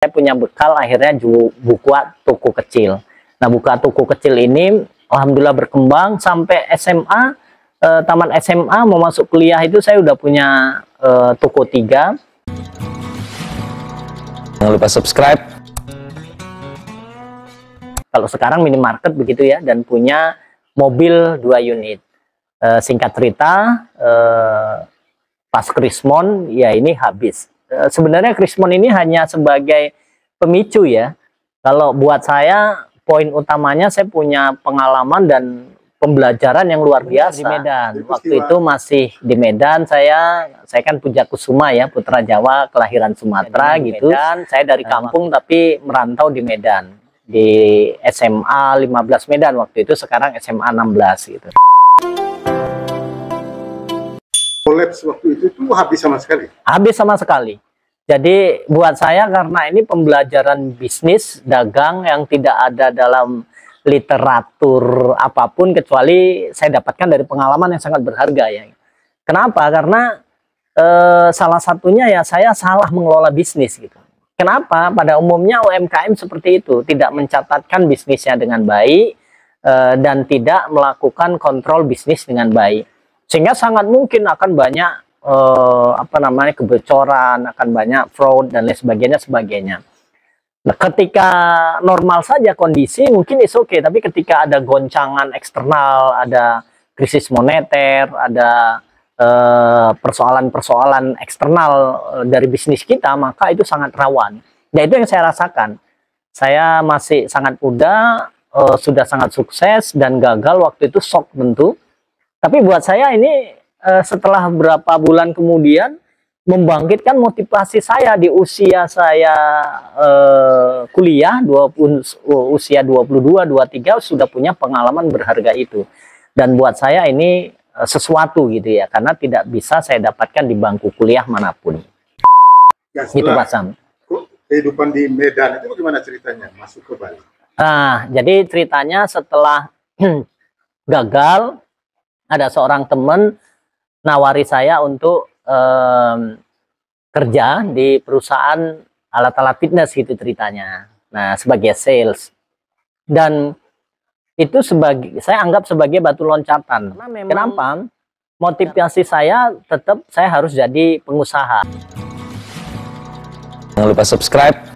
Saya punya bekal, akhirnya buka toko kecil. Nah, buka toko kecil ini alhamdulillah berkembang sampai SMA, taman SMA mau masuk kuliah itu saya udah punya toko 3. Jangan lupa subscribe. Kalau sekarang minimarket begitu ya, dan punya mobil 2 unit. Singkat cerita, pas Krismon ya ini habis. Sebenarnya Krismon ini hanya sebagai pemicu ya. Kalau buat saya, poin utamanya saya punya pengalaman dan pembelajaran yang luar biasa di Medan. Waktu itu masih di Medan, saya kan Pujakusuma ya, putra Jawa kelahiran Sumatera gitu. Medan, saya dari kampung tapi merantau di Medan. Di SMA 15 Medan waktu itu, sekarang SMA 16 gitu. Kolaps waktu itu tuh habis sama sekali? Habis sama sekali. Jadi buat saya, karena ini pembelajaran bisnis, dagang yang tidak ada dalam literatur apapun, kecuali saya dapatkan dari pengalaman yang sangat berharga ya. Kenapa? Karena salah satunya ya saya salah mengelola bisnis gitu. Kenapa? Pada umumnya UMKM seperti itu, tidak mencatatkan bisnisnya dengan baik dan tidak melakukan kontrol bisnis dengan baik. Sehingga sangat mungkin akan banyak kebocoran, akan banyak fraud dan lain sebagainya. Nah, ketika normal saja kondisi mungkin is oke, tapi ketika ada goncangan eksternal, ada krisis moneter, ada persoalan-persoalan eksternal dari bisnis kita, maka itu sangat rawan. Nah, itu yang saya rasakan. Saya masih sangat muda, sudah sangat sukses dan gagal waktu itu, shock tentu. Tapi buat saya ini setelah beberapa bulan kemudian membangkitkan motivasi saya di usia saya kuliah, usia 22, 23 sudah punya pengalaman berharga itu. Dan buat saya ini sesuatu gitu ya, karena tidak bisa saya dapatkan di bangku kuliah manapun. Ya, gitu Pak Sam. Kehidupan di Medan itu bagaimana ceritanya masuk ke Bali? Nah, jadi ceritanya setelah gagal, ada seorang teman nawari saya untuk kerja di perusahaan alat-alat fitness gitu ceritanya. Nah, sebagai sales. Dan itu saya anggap sebagai batu loncatan. Kenapa? Motivasi saya tetap saya harus jadi pengusaha. Jangan lupa subscribe.